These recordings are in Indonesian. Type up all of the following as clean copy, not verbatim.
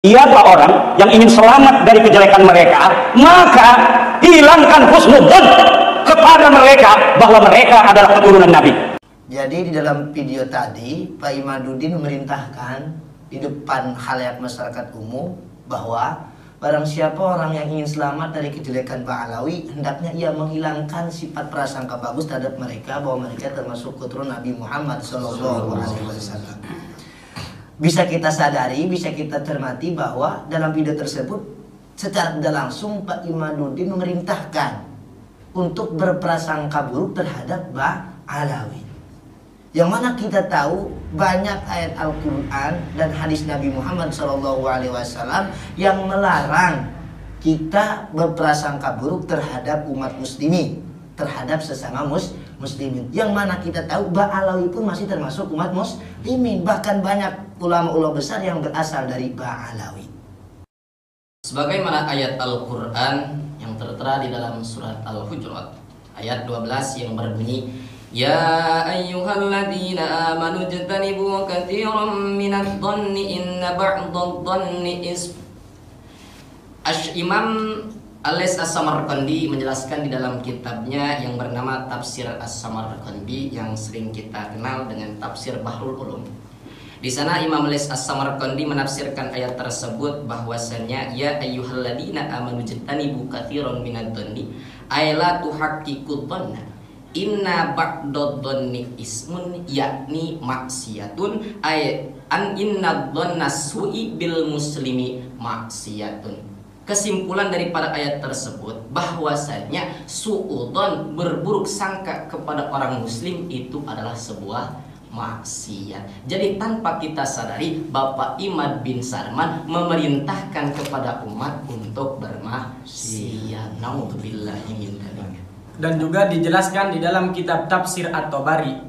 Siapa orang yang ingin selamat dari kejelekan mereka, maka hilangkan husnudzon kepada mereka bahwa mereka adalah keturunan Nabi. Jadi di dalam video tadi Pak Imaduddin memerintahkan di depan khalayak masyarakat umum bahwa barang siapa orang yang ingin selamat dari kejelekan Pak Alawi, hendaknya ia menghilangkan sifat prasangka bagus terhadap mereka bahwa mereka termasuk keturunan Nabi Muhammad SAW. Bisa kita sadari, bisa kita cermati bahwa dalam video tersebut secara tidak langsung Pak Imaduddin memerintahkan untuk berprasangka buruk terhadap Pak Alawi. Yang mana kita tahu banyak ayat Al-Quran dan hadis Nabi Muhammad SAW yang melarang kita berprasangka buruk terhadap umat muslimin, terhadap sesama muslimin. Yang mana kita tahu Pak Alawi pun masih termasuk umat muslimin. Bahkan banyak ulama-ulama besar yang berasal dari Pak Alawi. Sebagaimana ayat Al-Quran yang tertera di dalam surat Al-Hujurat ayat 12 yang berbunyi, Ya ayyuhalladzina amanu jtanibu katsiran minadh-dhanni inna ba'dadh-dhanni ism. Imam Al-Laits As-Samarqandi menjelaskan di dalam kitabnya yang bernama Tafsir As-Samarqandi yang sering kita kenal dengan Tafsir Bahrul Ulum. Di sana Imam Al-Laits As-Samarqandi menafsirkan ayat tersebut bahwasannya ya ayyuhalladzina amanu jtanibu katsiran minadh-dhanni ay la tuhaqqiqud dhanna inna ba'dadh-dhanni ismun yakni maksiyatun ay an inna dhanna su'i bil muslimi maksiyatun. Kesimpulan daripada ayat tersebut bahwasanya su'udon berburuk sangka kepada orang muslim itu adalah sebuah maksiat. Jadi tanpa kita sadari Bapak Imad bin Sarman memerintahkan kepada umat untuk bermaksiat. Nauzubillahi min dzalik. Dan juga dijelaskan di dalam kitab Tafsir At-Tabari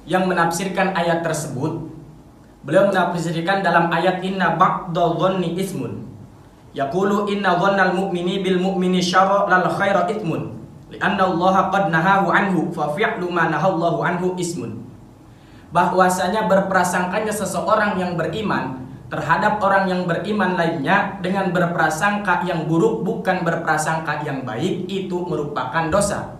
yang menafsirkan ayat tersebut. Beliau menafsirkan dalam ayat inna ba'dadh-dhanni ismun. Yaqulu inna dhannal mu'mini bil mu'mini syarra lal khaira ithmun li'anna Allah qad nahahu anhu fa fi'lu ma nahallahu anhu ismun. Bahwasanya berprasangkanya seseorang yang beriman terhadap orang yang beriman lainnya dengan berprasangka yang buruk bukan berprasangka yang baik itu merupakan dosa.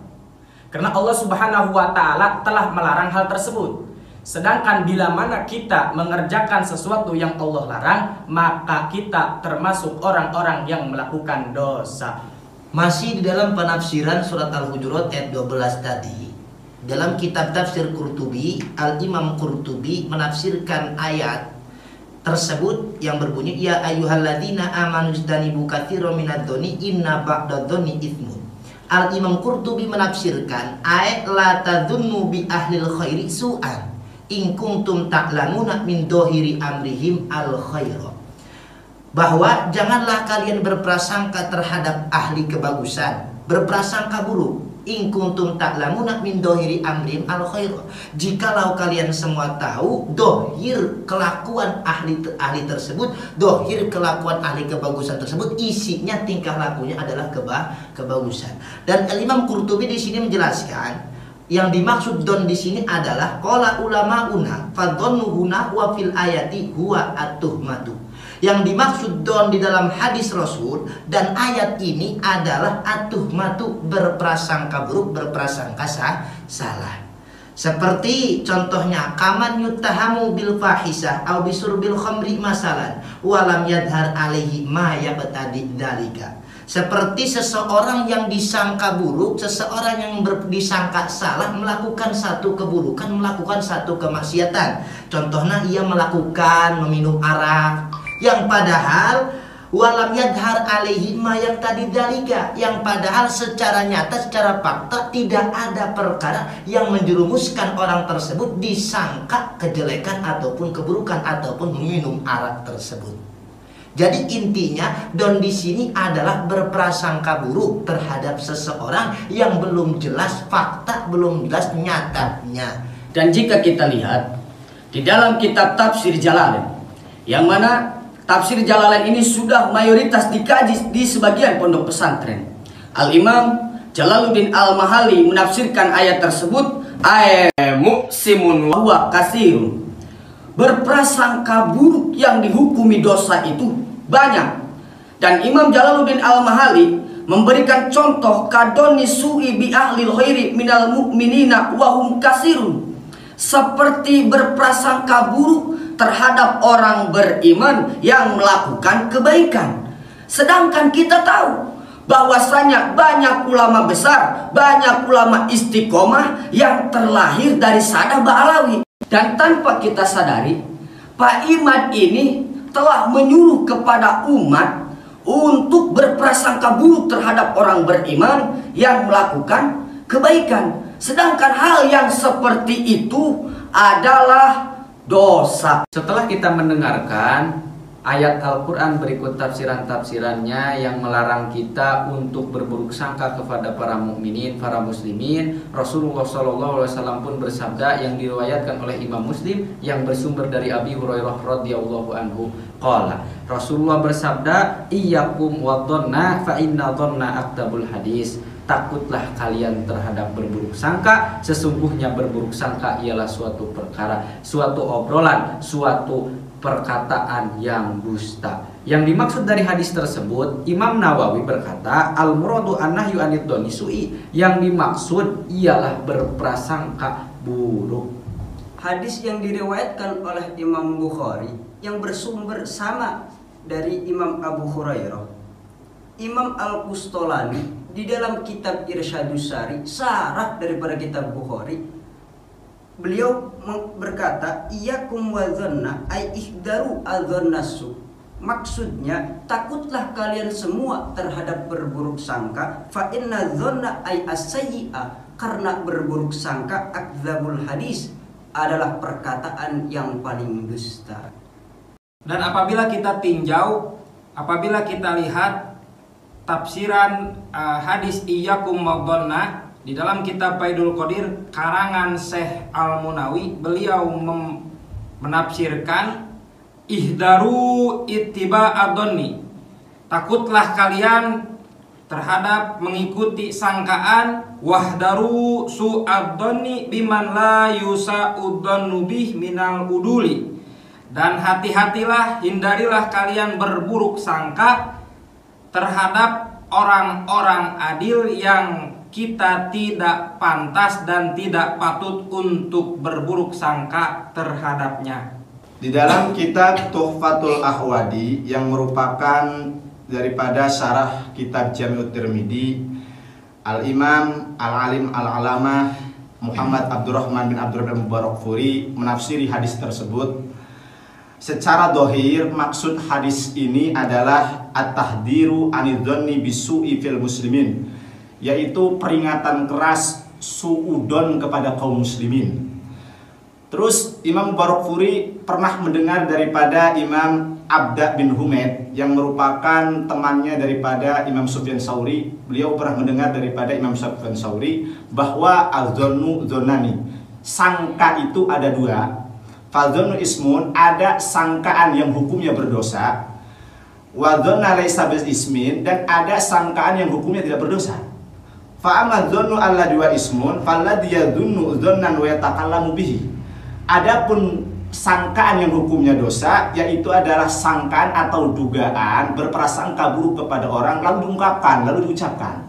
Karena Allah Subhanahu wa taala telah melarang hal tersebut. Sedangkan bila mana kita mengerjakan sesuatu yang Allah larang, maka kita termasuk orang-orang yang melakukan dosa. Masih di dalam penafsiran surat Al-Hujurat ayat 12 tadi, dalam kitab tafsir Qurtubi, Al-Imam Qurtubi menafsirkan ayat tersebut yang berbunyi ya ayyuhalladzina amanu jtanibu katsiran minadh-dhanni inna ba'dadh-dhanni itsmun. Al-Imam Qurtubi menafsirkan ayat la tadhunnu bi ahlil khairi su'an in kuntum ta'lamuna min dhahiri amrihim al khaira. Bahwa janganlah kalian berprasangka terhadap ahli kebagusan, berprasangka buruk. In kuntum ta'lamuna min dhahiri amrihim al khaira. Jikalau kalian semua tahu dohir kelakuan ahli tersebut, dohir kelakuan ahli kebagusan tersebut, isinya tingkah lakunya adalah kebagusan. Dan Imam Qurtubi di sini menjelaskan yang dimaksud don di sini adalah qala ulamauna fadhonnu huna wa fil ayati huwa at-tuhmatu. Yang dimaksud don di dalam hadis Rasul dan ayat ini adalah at-tuhmatu, berprasangka buruk, berprasangka salah. Seperti contohnya kaman yuttahamu bil fahisah au bisurbil khamri masalan walam yadhar alaihi ma yaqtadi dzalika. Seperti seseorang yang disangka buruk, seseorang yang disangka salah melakukan satu keburukan, melakukan satu kemaksiatan. Contohnya ia melakukan meminum arak, yang padahal walam yadhar alaihi ma yaqtadi dzalika, yang padahal secara nyata, secara fakta tidak ada perkara yang menjerumuskan orang tersebut disangka kejelekan ataupun keburukan ataupun meminum arak tersebut. Jadi intinya don di sini adalah berprasangka buruk terhadap seseorang yang belum jelas fakta, belum jelas nyatanya. Dan jika kita lihat di dalam kitab Tafsir Jalalain, yang mana Tafsir Jalalain ini sudah mayoritas dikaji di sebagian pondok pesantren, Al-Imam Jalaluddin Al-Mahali menafsirkan ayat tersebut ayat muksimun wa huwa kasirun. berprasangka buruk yang dihukumi dosa itu banyak. Dan Imam Jalaluddin Al-Mahali memberikan contoh kadoni su'i bi ahlil khairi minal mu'minina wahum kasirun, seperti berprasangka buruk terhadap orang beriman yang melakukan kebaikan. Sedangkan kita tahu bahwasanya banyak ulama besar, banyak ulama istiqomah yang terlahir dari Sadah Ba'alawi. Dan tanpa kita sadari, Pak Imad ini telah menyuruh kepada umat untuk berprasangka buruk terhadap orang beriman yang melakukan kebaikan. Sedangkan hal yang seperti itu adalah dosa. Setelah kita mendengarkan ayat Al-Quran berikut tafsiran-tafsirannya yang melarang kita untuk berburuk sangka kepada para mukminin, para muslimin, Rasulullah SAW pun bersabda yang diriwayatkan oleh Imam Muslim yang bersumber dari Abi Hurairah radhiyallahu anhu qala, Rasulullah bersabda, iyyakum wadhanna fa inna dhanna aktabul hadis. Takutlah kalian terhadap berburuk sangka, sesungguhnya berburuk sangka ialah suatu perkara, suatu obrolan, suatu perkataan yang dusta. Yang dimaksud dari hadis tersebut, Imam Nawawi berkata, al-muradu an-nahyu anid dhonni su'i, yang dimaksud ialah berprasangka buruk. Hadis yang diriwayatkan oleh Imam Bukhari yang bersumber sama dari Imam Abu Hurairah. Imam Al-Qustolani di dalam kitab Irsyadus Sari, sarah daripada kitab Bukhari, beliau berkata, iyyakum wadzanna ay ihdaru adzannasu. Maksudnya, takutlah kalian semua terhadap berburuk sangka, fa inna dzanna ay as-sayyi'a, karena berburuk sangka akdzabul hadis, adalah perkataan yang paling dusta. Dan apabila kita tinjau, apabila kita lihat tafsiran hadis iyyakum wadhanna di dalam kitab Faidul Qadir karangan Syekh Al-Munawi, beliau menafsirkan ihdaru ittiba ad-dhanni, takutlah kalian terhadap mengikuti sangkaan, wahdaru su'ad-dhanni biman la yusa'ud-dhannu bih minal uduli, dan hati-hatilah, hindarilah kalian berburuk sangka terhadap orang-orang adil yang kita tidak pantas dan tidak patut untuk berburuk sangka terhadapnya. Di dalam kitab Tuhfatul Ahwadi yang merupakan daripada syarah kitab Jami'ut Tirmidzi, Al-Imam Al-Alim Al-Alamah Muhammad Abdurrahman bin Abdurrahman Mubarakfuri menafsiri hadis tersebut. Secara dohir, maksud hadis ini adalah at-tahdiru anidhonni bisu'i fil muslimin, yaitu peringatan keras suudon kepada kaum muslimin. Terus Imam Mubarakfuri pernah mendengar daripada Imam Abda bin Humaid yang merupakan temannya daripada Imam Sufyan Tsauri. Beliau pernah mendengar daripada Imam Sufyan Tsauri bahwa al-dhonnu dhonani, sangka itu ada dua. Fadzonu ismun, ada sangkaan yang hukumnya berdosa, wadzonna laisa ismin, dan ada sangkaan yang hukumnya tidak berdosa. Fa amma dzannu alladhi wa ismun falladhi yadhunnu dzannan wa yatakallamu bihi. Adapun sangkaan yang hukumnya dosa, yaitu adalah sangkaan atau dugaan berprasangka buruk kepada orang lalu diungkapkan, lalu diucapkan.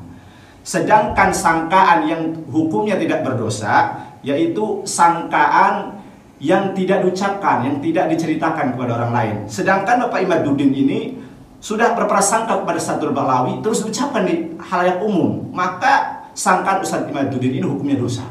Sedangkan sangkaan yang hukumnya tidak berdosa, yaitu sangkaan yang tidak diucapkan, yang tidak diceritakan kepada orang lain. Sedangkan Bapak Imaduddin ini sudah berprasangka kepada Sadul Ba'alawi, terus diucapkan di halayak umum, maka sangkaan Ustadz Imaduddin ini hukumnya dosa.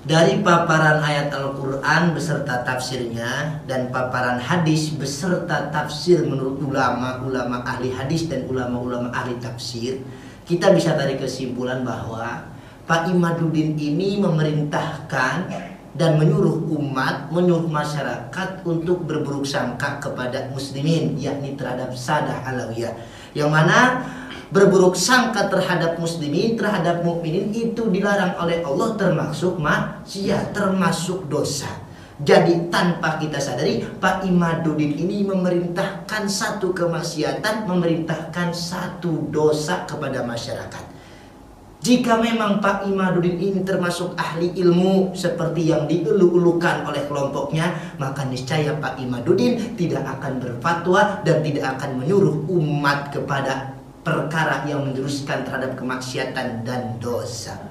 Dari paparan ayat Al-Quran beserta tafsirnya dan paparan hadis beserta tafsir menurut ulama-ulama ahli hadis dan ulama-ulama ahli tafsir, kita bisa tarik kesimpulan bahwa Pak Imaduddin ini memerintahkan dan menyuruh umat, menyuruh masyarakat untuk berburuk sangka kepada muslimin, yakni terhadap Sadah Alawiyah, yang mana berburuk sangka terhadap muslimin, terhadap mukminin itu dilarang oleh Allah, termasuk maksiat, termasuk dosa. Jadi tanpa kita sadari, Pak Imaduddin ini memerintahkan satu kemaksiatan, memerintahkan satu dosa kepada masyarakat. Jika memang Pak Imaduddin ini termasuk ahli ilmu seperti yang dielu-elukan oleh kelompoknya, maka niscaya Pak Imaduddin tidak akan berfatwa dan tidak akan menyuruh umat kepada perkara yang menjuruskan terhadap kemaksiatan dan dosa.